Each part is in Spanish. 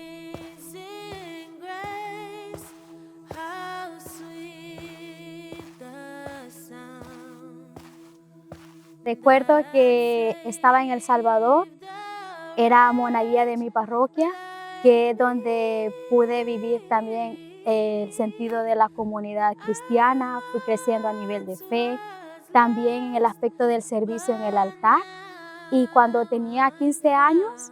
Amazing grace, how sweet the sound. Recuerdo que estaba en El Salvador, era monaguilla de mi parroquia, que es donde pude vivir también el sentido de la comunidad cristiana, fui creciendo a nivel de fe, también en el aspecto del servicio en el altar. Y cuando tenía 15 años,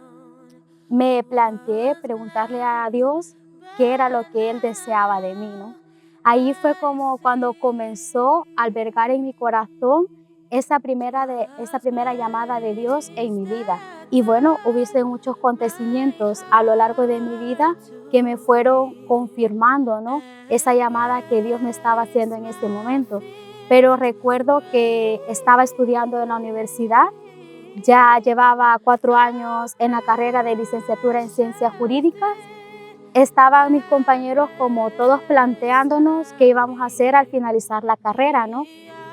me planteé preguntarle a Dios qué era lo que Él deseaba de mí, ¿no? Ahí fue como cuando comenzó a albergar en mi corazón esa primera llamada de Dios en mi vida. Y bueno, hubiese muchos acontecimientos a lo largo de mi vida que me fueron confirmando, ¿no?, esa llamada que Dios me estaba haciendo en ese momento. Pero recuerdo que estaba estudiando en la universidad, ya llevaba 4 años en la carrera de licenciatura en Ciencias Jurídicas. Estaban mis compañeros como todos planteándonos qué íbamos a hacer al finalizar la carrera, ¿no?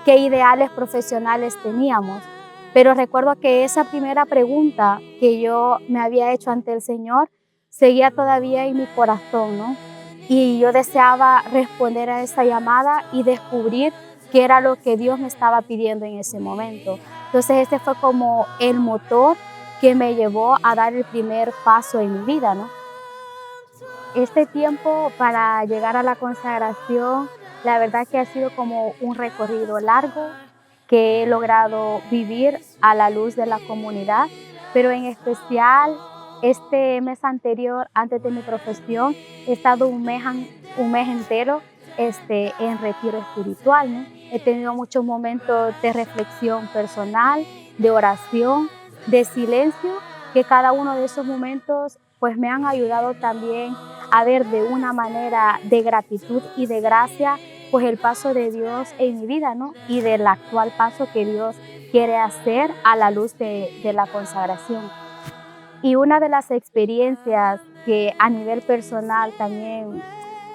Qué ideales profesionales teníamos. Pero recuerdo que esa primera pregunta que yo me había hecho ante el Señor seguía todavía en mi corazón, ¿no? Y yo deseaba responder a esa llamada y descubrir qué era lo que Dios me estaba pidiendo en ese momento. Entonces ese fue como el motor que me llevó a dar el primer paso en mi vida, ¿no? Este tiempo para llegar a la consagración, la verdad que ha sido como un recorrido largo que he logrado vivir a la luz de la comunidad, pero en especial este mes anterior, antes de mi profesión, he estado un mes entero en retiro espiritual, ¿no? He tenido muchos momentos de reflexión personal, de oración, de silencio, que cada uno de esos momentos pues me han ayudado también a ver de una manera de gratitud y de gracia pues el paso de Dios en mi vida, ¿no? Y del actual paso que Dios quiere hacer a la luz de la consagración. Y una de las experiencias que a nivel personal también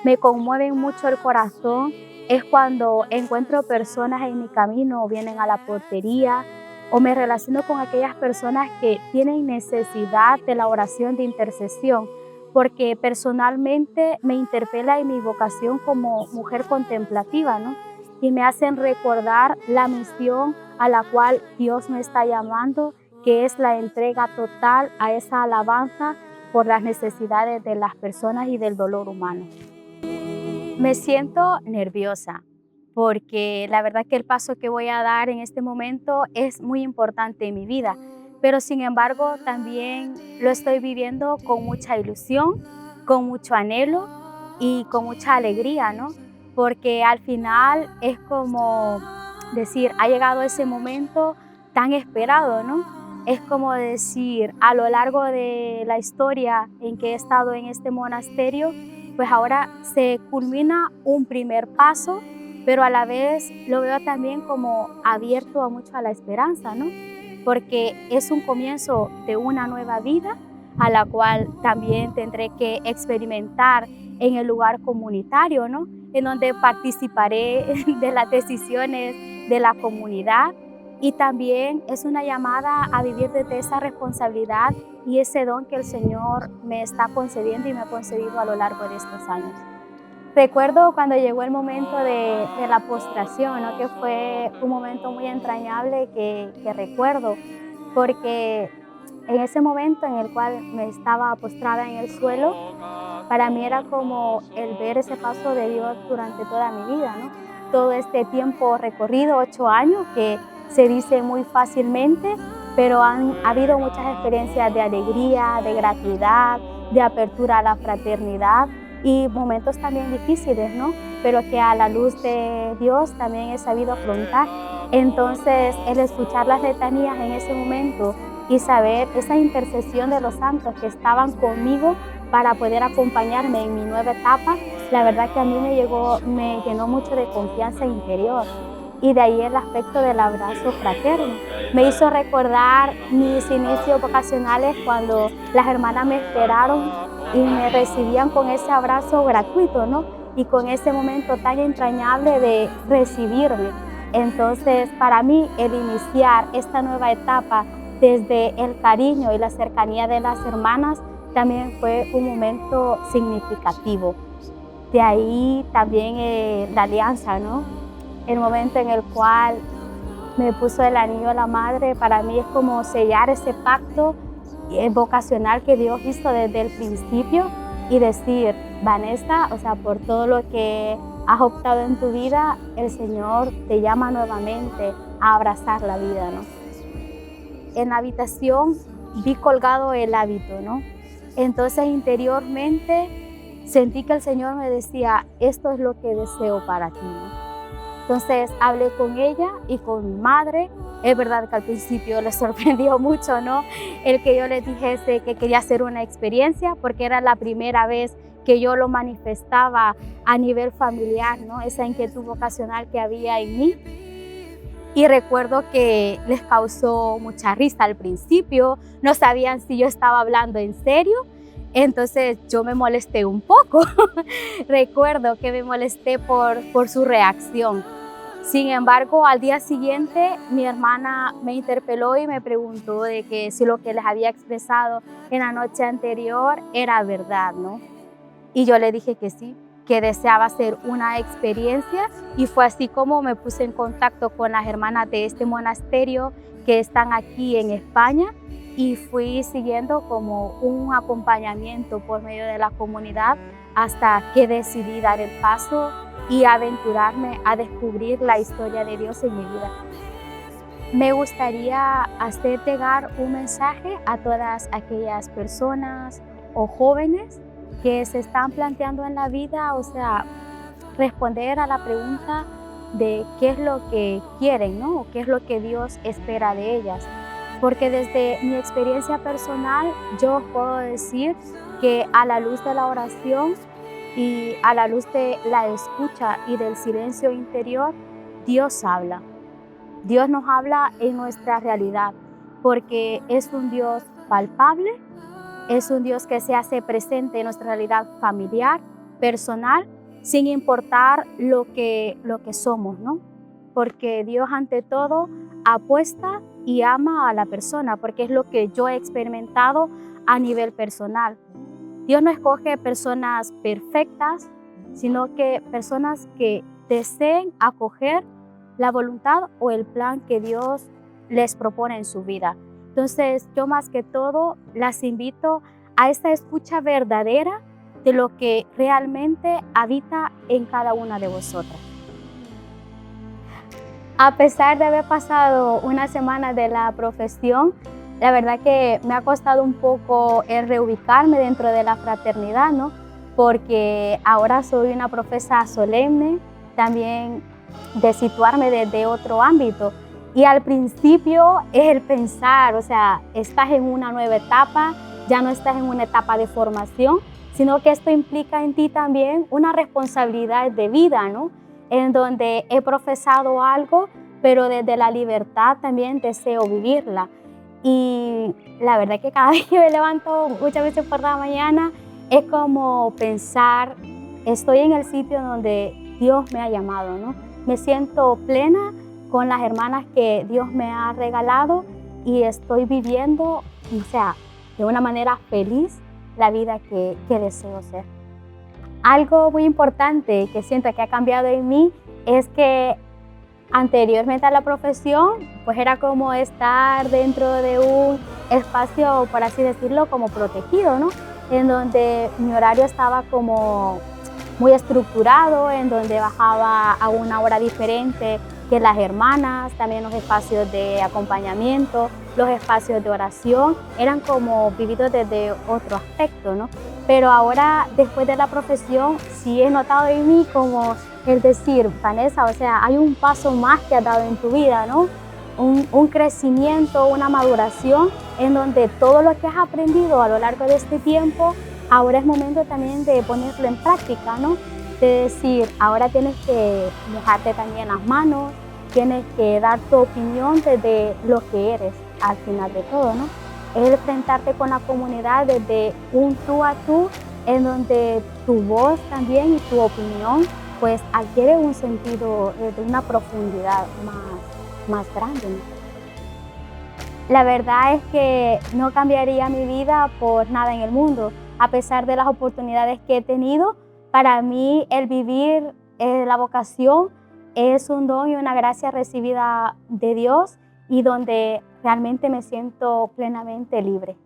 me conmueven mucho el corazón es cuando encuentro personas en mi camino o vienen a la portería o me relaciono con aquellas personas que tienen necesidad de la oración de intercesión, porque personalmente me interpela en mi vocación como mujer contemplativa, ¿no? Y me hacen recordar la misión a la cual Dios me está llamando, que es la entrega total a esa alabanza por las necesidades de las personas y del dolor humano. Me siento nerviosa porque la verdad que el paso que voy a dar en este momento es muy importante en mi vida, pero sin embargo también lo estoy viviendo con mucha ilusión, con mucho anhelo y con mucha alegría, ¿no? Porque al final es como decir, ha llegado ese momento tan esperado, ¿no? Es como decir, a lo largo de la historia en que he estado en este monasterio, pues ahora se culmina un primer paso, pero a la vez lo veo también como abierto a mucho a la esperanza, ¿no? Porque es un comienzo de una nueva vida a la cual también tendré que experimentar en el lugar comunitario, ¿no? En donde participaré de las decisiones de la comunidad y también es una llamada a vivir desde esa responsabilidad y ese don que el Señor me está concediendo y me ha concedido a lo largo de estos años. Recuerdo cuando llegó el momento de la postración, ¿no?, que fue un momento muy entrañable que recuerdo, porque en ese momento en el cual me estaba postrada en el suelo, para mí era como el ver ese paso de Dios durante toda mi vida, ¿no? Todo este tiempo recorrido, 8 años, que se dice muy fácilmente, pero han habido muchas experiencias de alegría, de gratuidad, de apertura a la fraternidad y momentos también difíciles, ¿no? Pero que a la luz de Dios también he sabido afrontar. Entonces, el escuchar las letanías en ese momento y saber esa intercesión de los santos que estaban conmigo para poder acompañarme en mi nueva etapa, la verdad que a mí me llenó mucho de confianza interior. Y de ahí el aspecto del abrazo fraterno. Me hizo recordar mis inicios vocacionales cuando las hermanas me esperaron y me recibían con ese abrazo gratuito, ¿no? Y con ese momento tan entrañable de recibirme. Entonces, para mí, el iniciar esta nueva etapa desde el cariño y la cercanía de las hermanas también fue un momento significativo. De ahí también la alianza, ¿no? El momento en el cual me puso el anillo a la madre, para mí es como sellar ese pacto vocacional que Dios hizo desde el principio y decir, Vanessa, o sea, por todo lo que has optado en tu vida, el Señor te llama nuevamente a abrazar la vida, ¿no? En la habitación vi colgado el hábito, ¿no? Entonces interiormente sentí que el Señor me decía, esto es lo que deseo para ti, ¿no? Entonces hablé con ella y con mi madre. Es verdad que al principio les sorprendió mucho, ¿no? El que yo les dijese que quería hacer una experiencia, porque era la primera vez que yo lo manifestaba a nivel familiar, ¿no? Esa inquietud vocacional que había en mí. Y recuerdo que les causó mucha risa al principio, no sabían si yo estaba hablando en serio, entonces yo me molesté un poco. Recuerdo que me molesté por su reacción. Sin embargo, al día siguiente mi hermana me interpeló y me preguntó de que si lo que les había expresado en la noche anterior era verdad, ¿no? Y yo le dije que sí, que deseaba hacer una experiencia, y fue así como me puse en contacto con las hermanas de este monasterio que están aquí en España y fui siguiendo como un acompañamiento por medio de la comunidad hasta que decidí dar el paso y aventurarme a descubrir la historia de Dios en mi vida. Me gustaría hacer llegar un mensaje a todas aquellas personas o jóvenes que se están planteando en la vida, o sea, responder a la pregunta de qué es lo que quieren, ¿no? O qué es lo que Dios espera de ellas. Porque desde mi experiencia personal, yo puedo decir que a la luz de la oración y a la luz de la escucha y del silencio interior, Dios habla. Dios nos habla en nuestra realidad, porque es un Dios palpable, es un Dios que se hace presente en nuestra realidad familiar, personal, sin importar lo que somos, ¿no? Porque Dios ante todo apuesta y ama a la persona, porque es lo que yo he experimentado a nivel personal. Dios no escoge personas perfectas, sino que personas que deseen acoger la voluntad o el plan que Dios les propone en su vida. Entonces, yo más que todo las invito a esta escucha verdadera de lo que realmente habita en cada una de vosotras. A pesar de haber pasado una semana de la profesión, la verdad que me ha costado un poco el reubicarme dentro de la fraternidad, ¿no? Porque ahora soy una profesa solemne, también de situarme desde otro ámbito. Y al principio es el pensar, o sea, estás en una nueva etapa, ya no estás en una etapa de formación, sino que esto implica en ti también una responsabilidad de vida, ¿no? En donde he profesado algo, pero desde la libertad también deseo vivirla. Y la verdad que cada vez que me levanto, muchas veces por la mañana, es como pensar, estoy en el sitio donde Dios me ha llamado, ¿no? Me siento plena con las hermanas que Dios me ha regalado y estoy viviendo, o sea, de una manera feliz la vida que deseo ser. Algo muy importante que siento que ha cambiado en mí es que anteriormente a la profesión, pues era como estar dentro de un espacio, por así decirlo, como protegido, ¿no? En donde mi horario estaba como muy estructurado, en donde bajaba a una hora diferente que las hermanas, también los espacios de acompañamiento, los espacios de oración, eran como vividos desde otro aspecto, ¿no? Pero ahora, después de la profesión, sí he notado en mí como el decir, Vanessa, o sea, hay un paso más que has dado en tu vida, ¿no? Un crecimiento, una maduración, en donde todo lo que has aprendido a lo largo de este tiempo, ahora es momento también de ponerlo en práctica, ¿no? De decir, ahora tienes que mojarte también las manos, tienes que dar tu opinión desde lo que eres al final de todo, ¿no? Es enfrentarte con la comunidad desde un tú a tú, en donde tu voz también y tu opinión pues adquiere un sentido de una profundidad más grande, ¿no? La verdad es que no cambiaría mi vida por nada en el mundo. A pesar de las oportunidades que he tenido, para mí el vivir la vocación es un don y una gracia recibida de Dios y donde realmente me siento plenamente libre.